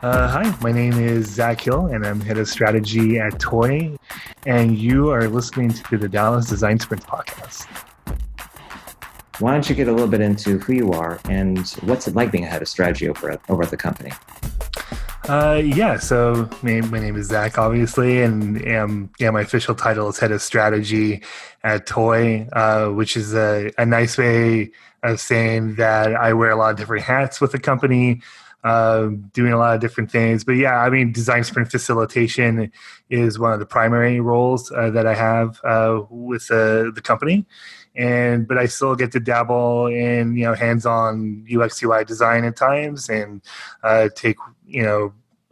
Hi, my name is Zach Hill, and I'm head of strategy at Toy. And you are listening to the Dallas Design Sprint podcast. Why don't you get a little bit into who you are and what's it like being a head of strategy over at the company? So my name is Zach, obviously, and my official title is head of strategy at Toy, which is a nice way of saying that I wear a lot of different hats with the company, doing a lot of different things. But yeah, I mean, design sprint facilitation is one of the primary roles that I have with the company. But I still get to dabble in hands-on UX UI design at times, and take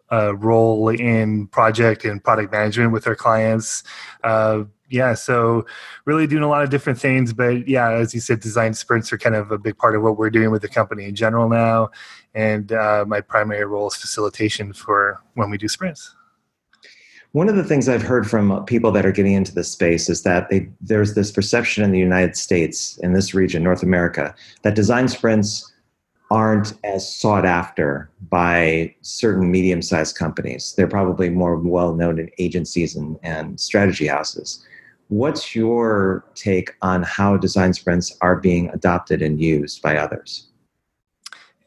role in project and product management with our clients. So really doing a lot of different things. But yeah, as you said, design sprints are kind of a big part of what we're doing with the company in general now. And my primary role is facilitation for when we do sprints. One of the things I've heard from people that are getting into this space is that there's this perception in the United States, in this region, North America, that design sprints aren't as sought after by certain medium-sized companies. They're probably more well-known in agencies and strategy houses. What's your take on how design sprints are being adopted and used by others?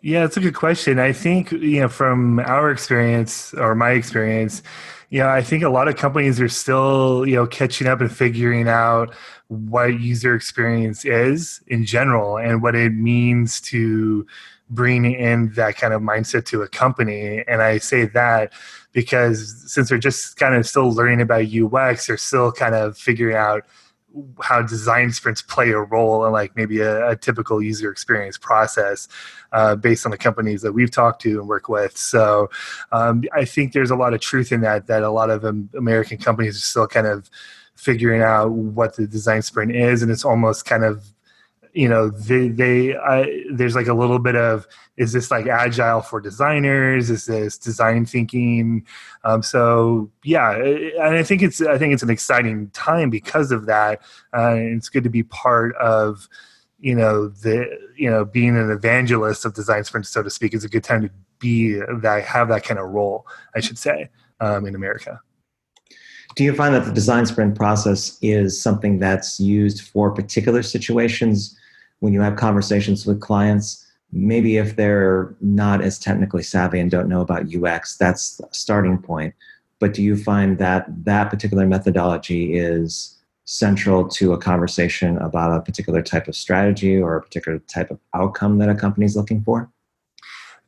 Yeah, that's a good question. I think, from our experience or my experience, I think a lot of companies are still, catching up and figuring out what user experience is in general and what it means to bring in that kind of mindset to a company. And I say that because since they're just kind of still learning about UX, they're still kind of figuring out how design sprints play a role in like maybe a typical user experience process based on the companies that we've talked to and work with. So I think there's a lot of truth in that a lot of American companies are still kind of figuring out what the design sprint is. And it's almost kind of, there's like a little bit of, is this like agile for designers? Is this design thinking? And I think it's an exciting time because of that. It's good to be part of, being an evangelist of design sprints, so to speak. Is a good time to have that kind of role, I should say, in America. Do you find that the design sprint process is something that's used for particular situations when you have conversations with clients? Maybe if they're not as technically savvy and don't know about UX, that's a starting point. But do you find that that particular methodology is central to a conversation about a particular type of strategy or a particular type of outcome that a company is looking for?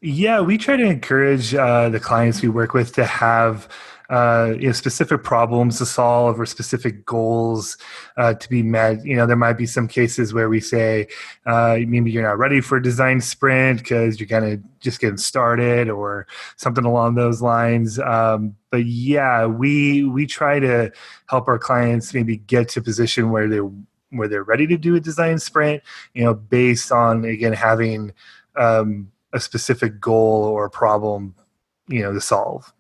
Yeah, we try to encourage the clients we work with to have specific problems to solve or specific goals to be met. There might be some cases where we say maybe you're not ready for a design sprint because you're kind of just getting started or something along those lines. But yeah, we try to help our clients maybe get to a position where they're ready to do a design sprint. Based on again having a specific goal or a problem, to solve.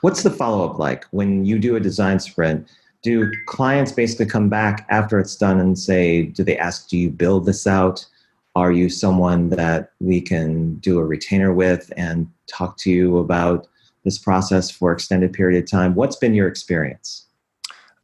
What's the follow-up like when you do a design sprint? Do clients basically come back after it's done and say, do they ask, do you build this out? Are you someone that we can do a retainer with and talk to you about this process for extended period of time? What's been your experience?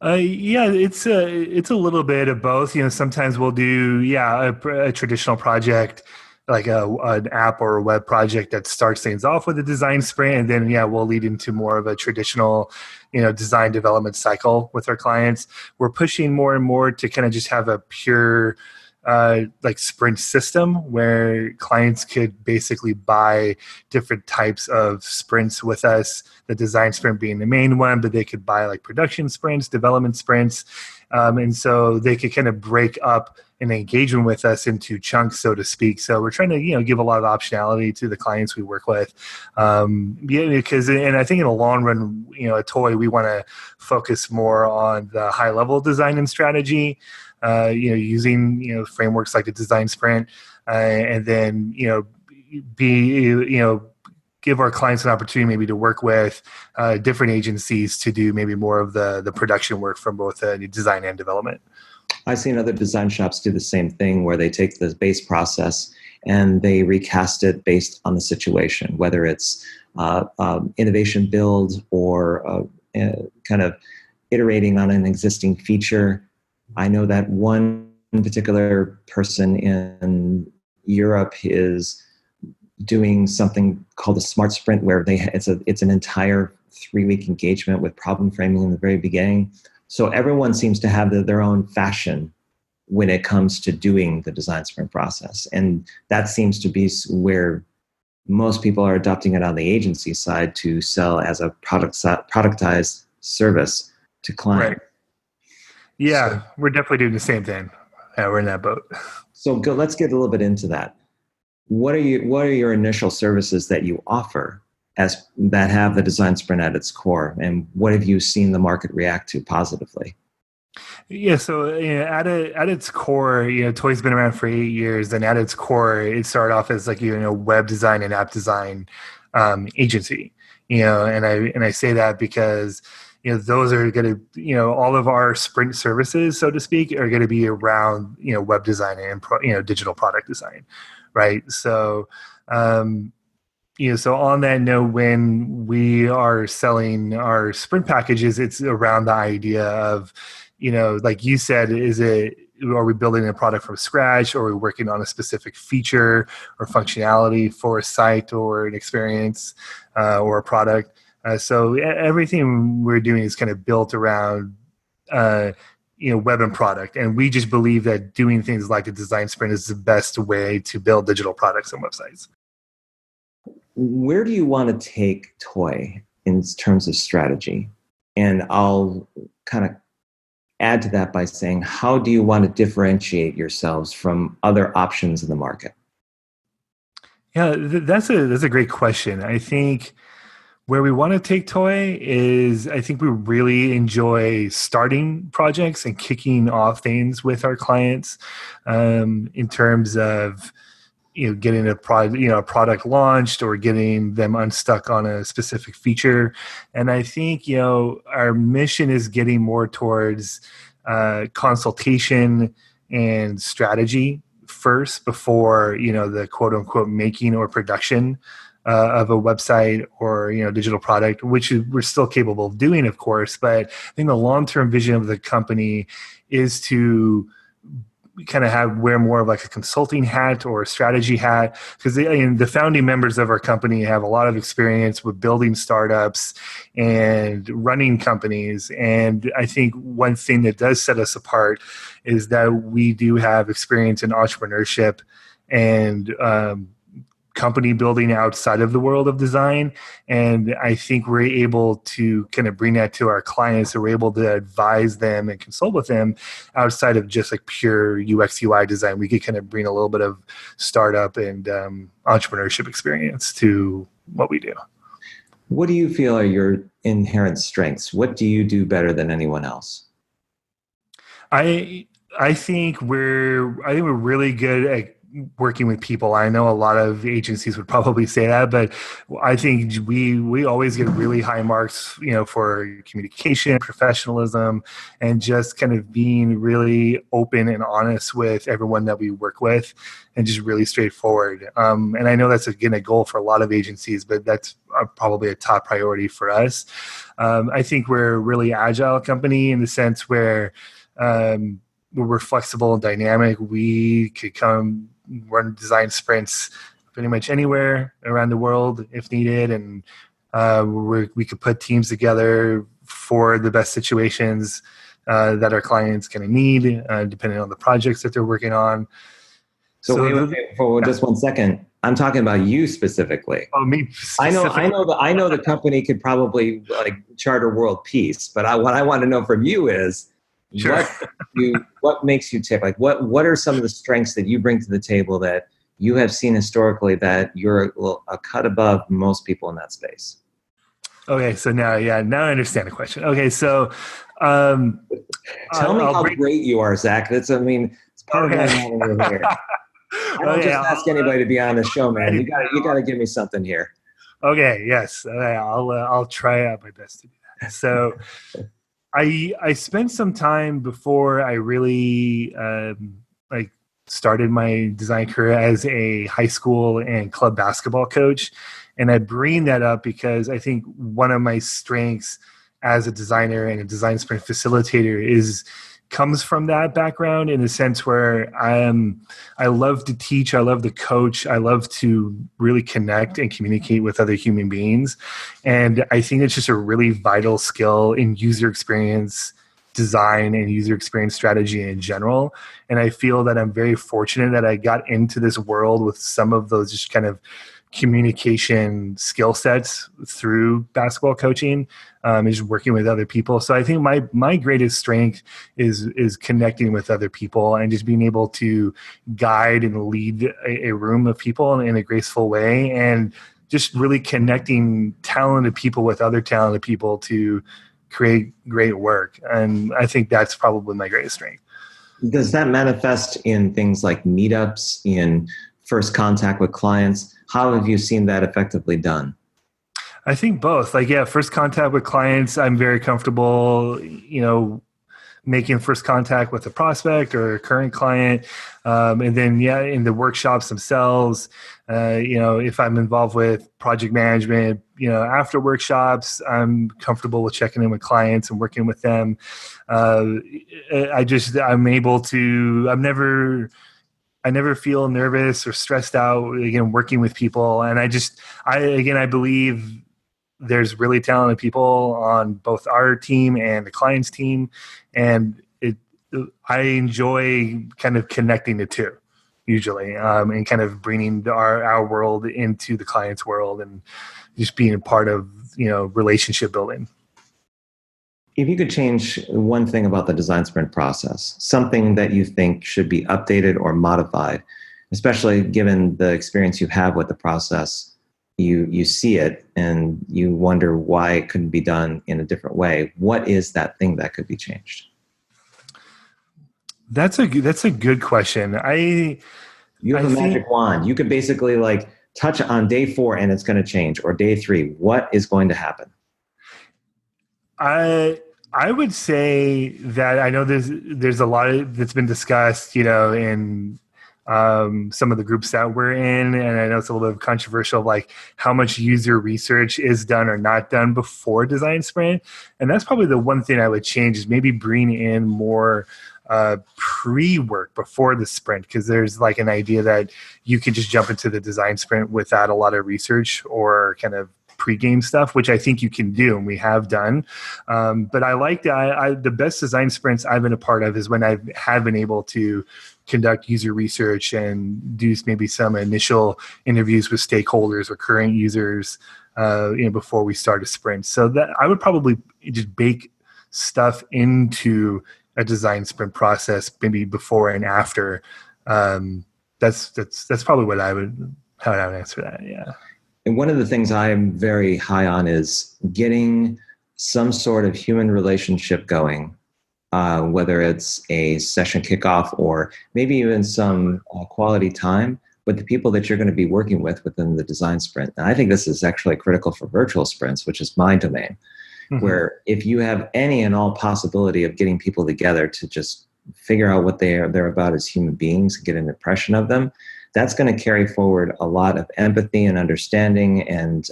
It's a little bit of both. Sometimes we'll do a traditional project like an app or a web project that starts things off with a design sprint, and then we'll lead into more of a traditional design development cycle with our clients. We're pushing more and more to kind of just have a pure like sprint system where clients could basically buy different types of sprints with us, the design sprint being the main one, but they could buy like production sprints, development sprints, and so they could kind of break up an engagement with us into chunks, so to speak. So we're trying to, give a lot of optionality to the clients we work with. Because I think in the long run, at Toy, we want to focus more on the high level design and strategy, using, frameworks like the design sprint, and then, give our clients an opportunity maybe to work with different agencies to do maybe more of the production work from both design and development. I've seen other design shops do the same thing where they take the base process and they recast it based on the situation, whether it's innovation build or kind of iterating on an existing feature. I know that one particular person in Europe is doing something called a smart sprint, where it's an entire 3-week engagement with problem framing in the very beginning. So everyone seems to have their own fashion when it comes to doing the design sprint process, and that seems to be where most people are adopting it on the agency side to sell as a productized service to clients. Right. Yeah, So, we're definitely doing the same thing. Yeah, we're in that boat. let's get a little bit into that. What are your initial services that you offer that have the design sprint at its core, and what have you seen the market react to positively? Yeah, so at its core, Toy's been around for 8 years, and at its core, it started off as like web design and app design agency. And I say that because those are going to all of our sprint services, so to speak, are going to be around web design and digital product design, right? So. So on that note, when we are selling our sprint packages, it's around the idea of, like you said, are we building a product from scratch, or are we working on a specific feature or functionality for a site or an experience or a product? So everything we're doing is kind of built around web and product, and we just believe that doing things like a design sprint is the best way to build digital products and websites. Where do you want to take Toy in terms of strategy? And I'll kind of add to that by saying, how do you want to differentiate yourselves from other options in the market? Yeah, that's a great question. I think where we want to take Toy is, I think we really enjoy starting projects and kicking off things with our clients in terms of getting a product launched or getting them unstuck on a specific feature. And I think our mission is getting more towards consultation and strategy first, before the quote unquote making or production of a website or digital product, which we're still capable of doing, of course. But I think the long-term vision of the company is to kind of wear more of like a consulting hat or a strategy hat, because the founding members of our company have a lot of experience with building startups and running companies. And I think one thing that does set us apart is that we do have experience in entrepreneurship and company building outside of the world of design. And I think we're able to kind of bring that to our clients, so we're able to advise them and consult with them outside of just like pure UX UI design. We could kind of bring a little bit of startup and entrepreneurship experience to what we do. What do you feel are your inherent strengths? What do you do better than anyone else? I think we're really good at working with people. I know a lot of agencies would probably say that, but I think we always get really high marks, for communication, professionalism, and just kind of being really open and honest with everyone that we work with, and just really straightforward. And I know that's again a goal for a lot of agencies, but that's probably a top priority for us. I think we're a really agile company in the sense where we're flexible and dynamic. We could come run design sprints pretty much anywhere around the world if needed, and we could put teams together for the best situations that our clients kind of need, depending on the projects that they're working on. So wait, for just 1 second. I'm talking about you specifically. Oh, me specifically. I know the company could probably like charter world peace, but what I want to know from you is, sure, what makes you tick? Like what are some of the strengths that you bring to the table that you have seen historically that you're a cut above most people in that space? Okay, so now I understand the question. Okay, so tell me how great you are, Zach. It's part of my model here. I don't just ask anybody to be on the show, man. You got to give me something here. Okay, yes, I'll try out my best to do that. So, I spent some time before I really started my design career as a high school and club basketball coach. And I bring that up because I think one of my strengths as a designer and a design sprint facilitator comes from that background, in a sense where I love to teach, I love to coach, I love to really connect and communicate with other human beings. And I think it's just a really vital skill in user experience design and user experience strategy in general. And I feel that I'm very fortunate that I got into this world with some of those just kind of communication skill sets through basketball coaching, is working with other people. So I think my greatest strength is connecting with other people and just being able to guide and lead a room of people in a graceful way, and just really connecting talented people with other talented people to create great work. And I think that's probably my greatest strength. Does that manifest in things like meetups, in first contact with clients? How have you seen that effectively done? I think both. Like, yeah, first contact with clients, I'm very comfortable, making first contact with a prospect or a current client. And then, yeah, in the workshops themselves, if I'm involved with project management, after workshops, I'm comfortable with checking in with clients and working with them. I never feel nervous or stressed out, again, working with people. And I believe there's really talented people on both our team and the client's team. And I enjoy kind of connecting the two usually, and kind of bringing our world into the client's world and just being a part of, relationship building. If you could change one thing about the design sprint process, something that you think should be updated or modified, especially given the experience you have with the process, you see it and you wonder why it couldn't be done in a different way. What is that thing that could be changed? That's a good question. You have a magic wand. You could basically touch on day 4 and it's going to change, or day 3. What is going to happen? I would say that I know there's a lot that's been discussed, in some of the groups that we're in, and I know it's a little bit controversial, like how much user research is done or not done before design sprint. And that's probably the one thing I would change, is maybe bring in more pre-work before the sprint, because there's like an idea that you can just jump into the design sprint without a lot of research or kind of pre-game stuff, which I think you can do and we have done. But I like that. The best design sprints I've been a part of is when I have been able to conduct user research and do maybe some initial interviews with stakeholders or current users, before we start a sprint. So that I would probably just bake stuff into a design sprint process, maybe before and after. That's probably how I would answer that. Yeah. And one of the things I'm very high on is getting some sort of human relationship going, whether it's a session kickoff or maybe even some quality time with the people that you're going to be working with within the design sprint. And I think this is actually critical for virtual sprints, which is my domain, where if you have any and all possibility of getting people together to just figure out what they're about as human beings, get an impression of them, that's going to carry forward a lot of empathy and understanding, and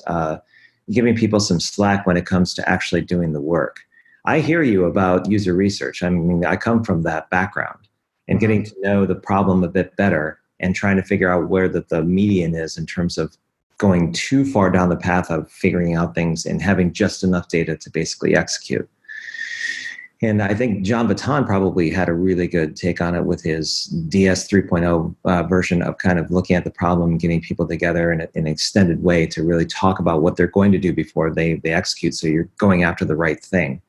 giving people some slack when it comes to actually doing the work. I hear you about user research. I mean, I come from that background, and getting to know the problem a bit better and trying to figure out where the median is in terms of going too far down the path of figuring out things and having just enough data to basically execute. And I think John Baton probably had a really good take on it with his DS 3.0 version of kind of looking at the problem, getting people together in an extended way to really talk about what they're going to do before they execute. So you're going after the right thing.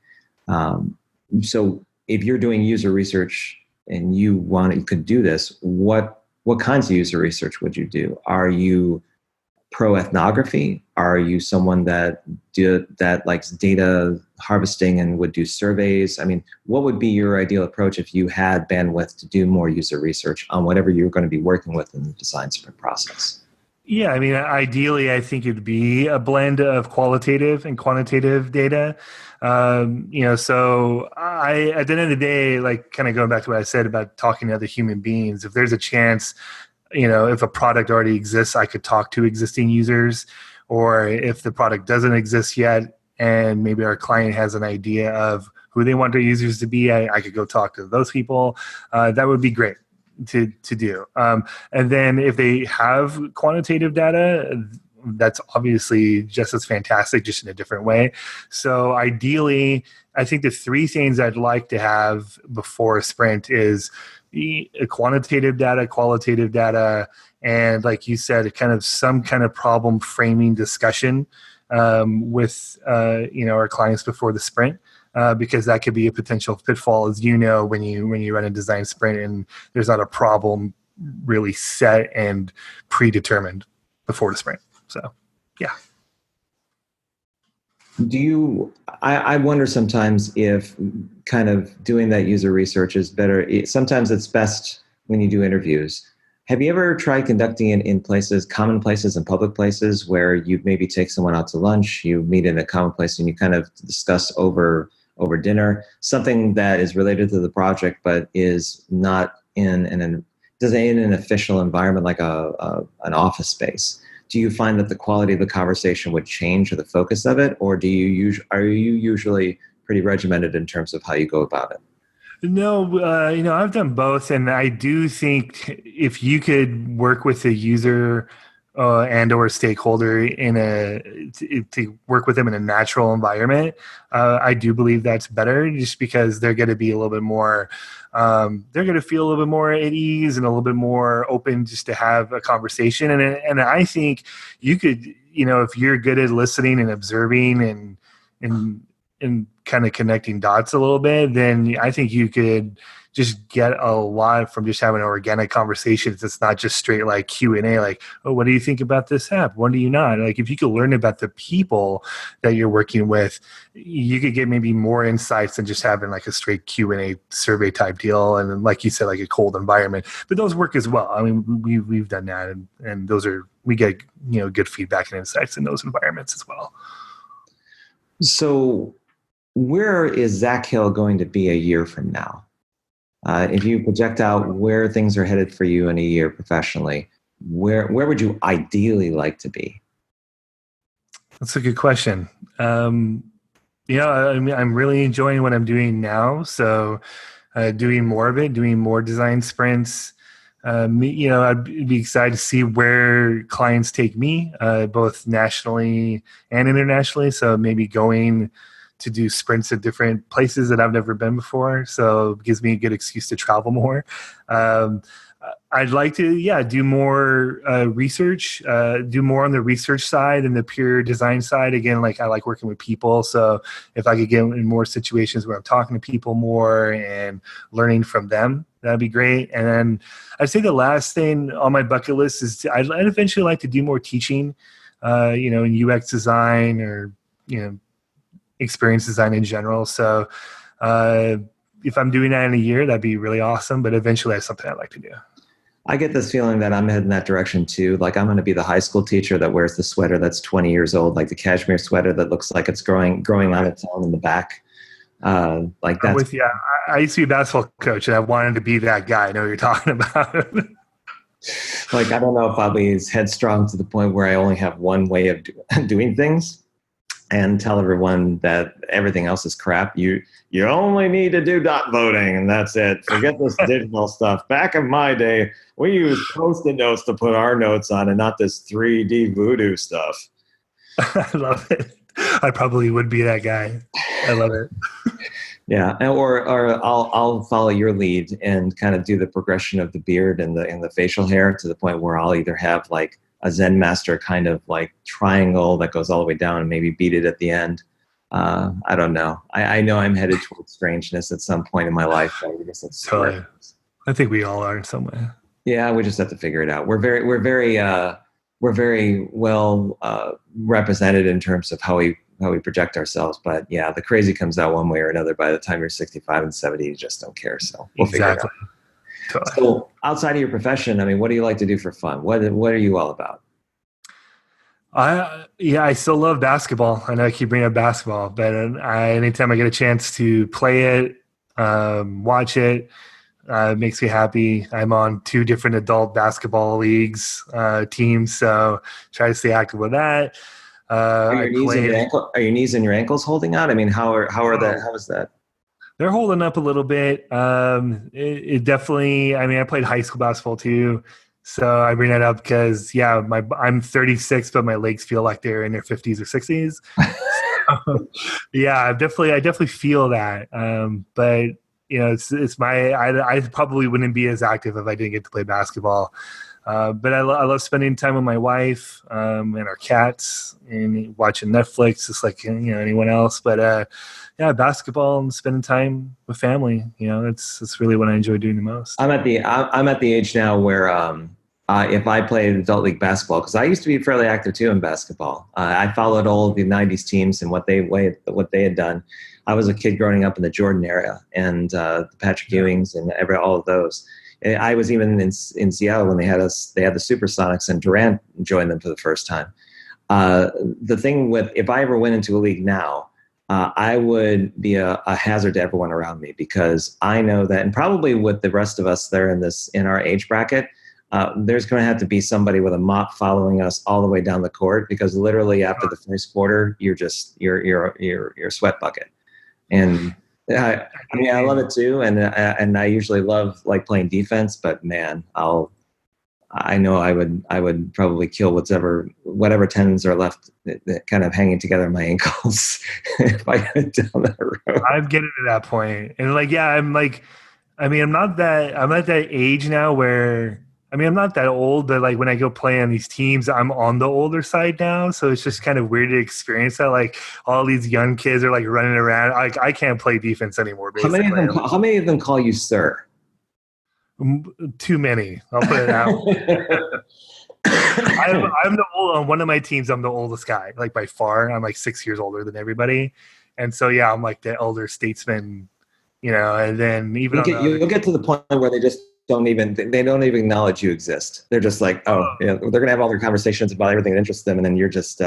So if you're doing user research and you could do this, what kinds of user research would you do? Are you pro ethnography? Are you someone that likes data harvesting and would do surveys? I mean, what would be your ideal approach if you had bandwidth to do more user research on whatever you're going to be working with in the design sprint process? Yeah, I mean, ideally, I think it'd be a blend of qualitative and quantitative data. So at the end of the day, like kind of going back to what I said about talking to other human beings, if there's a chance, if a product already exists, I could talk to existing users, or if the product doesn't exist yet and maybe our client has an idea of who they want their users to be, I could go talk to those people. That would be great to do. And then if they have quantitative data, that's obviously just as fantastic, just in a different way. So ideally, I think the three things I'd like to have before a sprint is quantitative data, qualitative data, and like you said, kind of some kind of problem framing discussion with our clients before the sprint. Because that could be a potential pitfall, as you know, when you run a design sprint and there's not a problem really set and predetermined before the sprint. So, yeah. I wonder sometimes if kind of doing that user research is better. Sometimes it's best when you do interviews. Have you ever tried conducting it in places, common places and public places, where you maybe take someone out to lunch, you meet in a common place and you kind of discuss over dinner, something that is related to the project, but is not in an official environment like an office space? Do you find that the quality of the conversation would change or the focus of it, or are you usually pretty regimented in terms of how you go about it? No, I've done both, and I do think if you could work with a user and or stakeholder to work with them in a natural environment, I do believe that's better, just because they're going to be a little bit more, they're going to feel a little bit more at ease and a little bit more open just to have a conversation. And I think you could, if you're good at listening and observing and kind of connecting dots a little bit, then I think you could just get a lot from just having organic conversations. It's not just straight like Q&A, like, oh, what do you think about this app? What do you not? Like, if you could learn about the people that you're working with, you could get maybe more insights than just having like a straight Q&A survey type deal. And then, like you said, like a cold environment, but those work as well. I mean, we've done that, and we get, good feedback and insights in those environments as well. So where is Zach Hill going to be a year from now? If you project out where things are headed for you in a year professionally, where would you ideally like to be? That's a good question. I mean, I'm really enjoying what I'm doing now. So doing more of it, doing more design sprints. I'd be excited to see where clients take me, both nationally and internationally. So maybe going to do sprints at different places that I've never been before. So it gives me a good excuse to travel more. I'd like to, do more research, do more on the research side and the pure design side. Again, like I like working with people. So if I could get in more situations where I'm talking to people more and learning from them, that'd be great. And then I'd say the last thing on my bucket list is I'd eventually like to do more teaching, in UX design or, experience design in general. So if I'm doing that in a year, that'd be really awesome. But eventually that's something I'd like to do. I get this feeling that I'm heading that direction too. Like I'm going to be the high school teacher that wears the sweater that's 20 years old, like the cashmere sweater that looks like it's growing on its own in the back. Like that's with you. I used to be a basketball coach, and I wanted to be that guy. I know what you're talking about. Like I don't know if I'll be as headstrong to the point where I only have one way of doing things, and tell everyone that everything else is crap. You only need to do dot voting, and that's it. Forget this digital stuff. Back in my day, we used Post-it notes to put our notes on, and not this 3D voodoo stuff. I love it. I probably would be that guy. I love it. Yeah, or I'll follow your lead and kind of do the progression of the beard and the facial hair to the point where I'll either have like a Zen master kind of like triangle that goes all the way down and maybe beat it at the end. I don't know. I know I'm headed towards strangeness at some point in my life. Totally. I think we all are in some way. Yeah, we just have to figure it out. We're very well represented in terms of how we project ourselves. But yeah, the crazy comes out one way or another. By the time you're 65 and 70, you just don't care. So we'll figure it out. Totally. So outside of your profession, I mean, what do you like to do for fun? What are you all about? I still love basketball. I know I keep bringing up basketball, but anytime I get a chance to play it, watch it, it makes me happy. I'm on 2 different adult basketball leagues teams, so try to stay active with that. I play. Are your knees and your ankles holding out? I mean, Oh, how is that? they're holding up a little bit. It definitely. I mean, I played high school basketball too, so I bring that up because I'm 36, but my legs feel like they're in their 50s or 60s. So, yeah, I definitely feel that. But it's I probably wouldn't be as active if I didn't get to play basketball. But I love spending time with my wife and our cats and watching Netflix, just like anyone else. But yeah, basketball and spending time with family. That's really what I enjoy doing the most. I'm at the age now where if I played adult league basketball, because I used to be fairly active too in basketball. I followed all of the '90s teams and what they had done. I was a kid growing up in the Jordan era and the Patrick Ewings and all of those. I was even in Seattle when they had the Supersonics and Durant joined them for the first time. The thing if I ever went into a league now, I would be a hazard to everyone around me because I know that, and probably with the rest of us there in our age bracket, there's going to have to be somebody with a mop following us all the way down the court because literally after the first quarter, you're a sweat bucket. And I mean, I love it too, and I usually love like playing defense. But man, I know I would probably kill whatever tendons are left kind of hanging together in my ankles if I went down that road. I'm getting to that point, and I mean, I'm at that age now where. I mean, I'm not that old, but like when I go play on these teams, I'm on the older side now. So it's just kind of weird to experience that. Like all these young kids are like running around. I can't play defense anymore. Basically, How many of them call you sir? Too many. I'll put it out. I'm the old on one of my teams. I'm the oldest guy, like by far. I'm like 6 years older than everybody, and so yeah, I'm like the elder statesman. And then even you'll get to the point where they don't even acknowledge you exist. They're just like, they're gonna have all their conversations about everything that interests them, and then you're just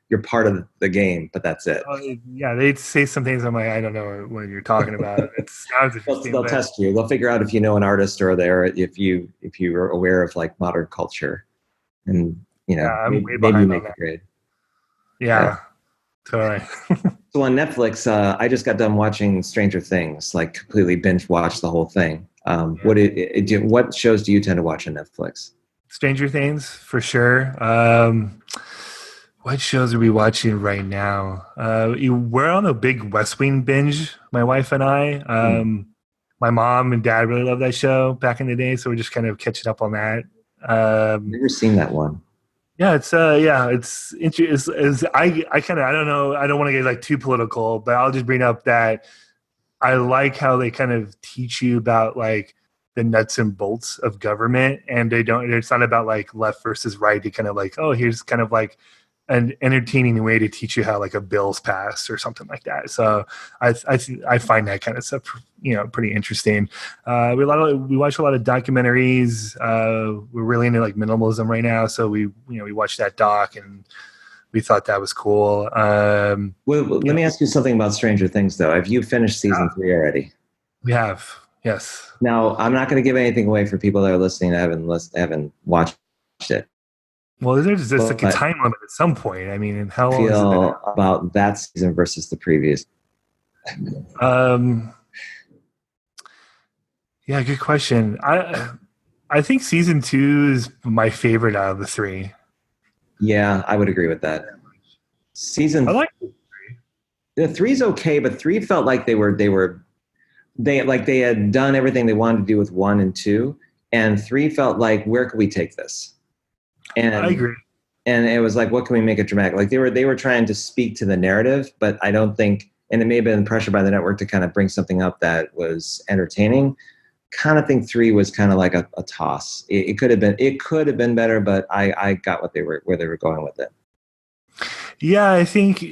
you're part of the game, but that's it. Yeah, they'd say some things. I'm like, I don't know what you're talking about. It sounds interesting. They'll test you. They'll figure out if you know an artist or if you're aware of like modern culture, and I'm way maybe behind make on that. a grade. Yeah, totally. So on Netflix, I just got done watching Stranger Things, like completely binge watched the whole thing. What shows do you tend to watch on Netflix? Stranger Things for sure. What shows are we watching right now? We're on a big West Wing binge, my wife and I. My mom and dad really loved that show back in the day, so we're just kind of catching up on that. Never seen that one. Yeah, it's interesting. I kind of I don't know. I don't want to get like too political, but I'll just bring up that I like how they kind of teach you about like the nuts and bolts of government, and it's not about like left versus right. They kind of like, oh, here's kind of like an entertaining way to teach you how like a bill's passed or something like that. So I find that kind of stuff pretty interesting. We watch a lot of documentaries. We're really into like minimalism right now, so we watched that doc and we thought that was cool. Let me ask you something about Stranger Things, though. Have you finished season 3 already? We have, yes. Now, I'm not going to give anything away for people that are listening that haven't watched it. Well, there's just like a time limit at some point. I mean, how long has it been about that season versus the previous? Yeah, good question. I think season 2 is my favorite out of the 3. Yeah, I would agree with that. I like the 3's okay, but 3 felt like they had done everything they wanted to do with 1 and 2, and 3 felt like, where could we take this? And I agree. And it was like, what can we make it dramatic? Like they were trying to speak to the narrative, but I don't think, and it may have been pressure by the network to kind of bring something up that was entertaining. Kind of think 3 was kind of like a toss. It could have been better, but I got where they were going with it. Yeah, I think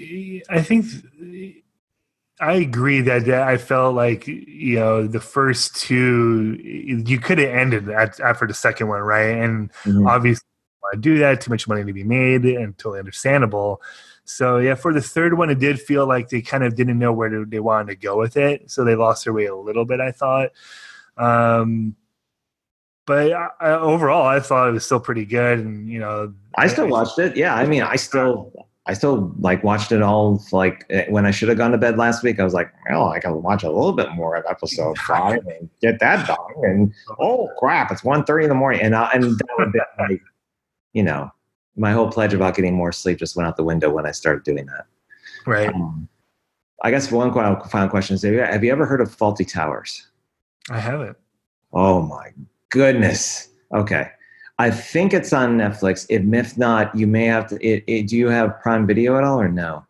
I agree that I felt like the first 2 you could have ended after the second one, right? And obviously want to do that. Too much money to be made, and totally understandable. So yeah, for the third one, it did feel like they kind of didn't know where they wanted to go with it. So they lost their way a little bit, I thought. But overall, I thought it was still pretty good. And, I still watched it. Yeah. I mean, I still like watched it all. Like when I should have gone to bed last week, I was like, well, I can watch a little bit more of episode 5 and get that done. And oh crap, it's 1:30 in the morning. And that would be like, my whole pledge about getting more sleep just went out the window when I started doing that. Right. I guess one final question is, have you ever heard of Fawlty Towers? I haven't. Oh my goodness. Okay. I think it's on Netflix. If not, you may have to. Do you have Prime Video at all or no?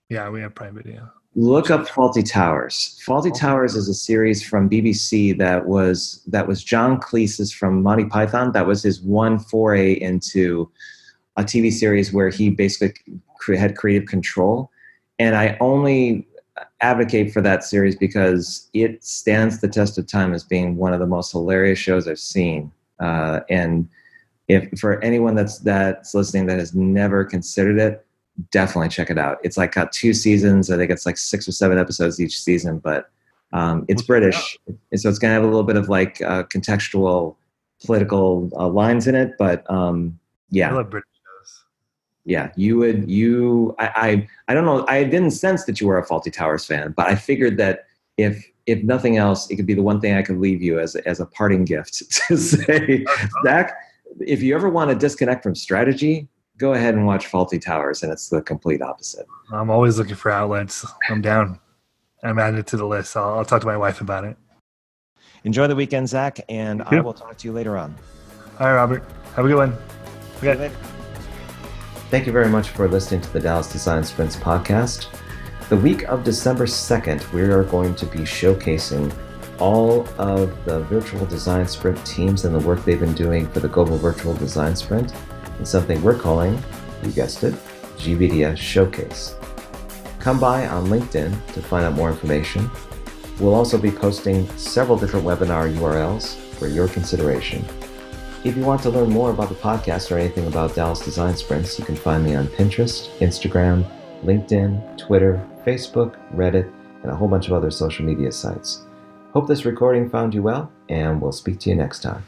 Yeah, we have Prime Video. Look up Fawlty Towers. Fawlty Towers is a series from BBC that was John Cleese's from Monty Python. That was his one foray into a TV series where he basically had creative control. And I only advocate for that series because it stands the test of time as being one of the most hilarious shows I've seen. And if for anyone that's listening that has never considered it, definitely check it out. It's like got 2 seasons. I think it's like 6 or 7 episodes each season, but it's British. So it's going to have a little bit of like contextual political lines in it, but yeah. I love British shows. Yeah, I don't know. I didn't sense that you were a Fawlty Towers fan, but I figured that if nothing else, it could be the one thing I could leave you as a parting gift to say, Zach, if you ever want to disconnect from strategy, go ahead and watch Fawlty Towers, and it's the complete opposite. I'm always looking for outlets. I'm down. I'm adding it to the list. I'll talk to my wife about it. Enjoy the weekend, Zach, and I will talk to you later on. All right, Robert. Have a good one. Okay. Thank you very much for listening to the Dallas Design Sprints podcast. The week of December 2nd, we are going to be showcasing all of the virtual design sprint teams and the work they've been doing for the Global Virtual Design Sprint, and something we're calling, you guessed it, GVDS Showcase. Come by on LinkedIn to find out more information. We'll also be posting several different webinar URLs for your consideration. If you want to learn more about the podcast or anything about Dallas Design Sprints, you can find me on Pinterest, Instagram, LinkedIn, Twitter, Facebook, Reddit, and a whole bunch of other social media sites. Hope this recording found you well, and we'll speak to you next time.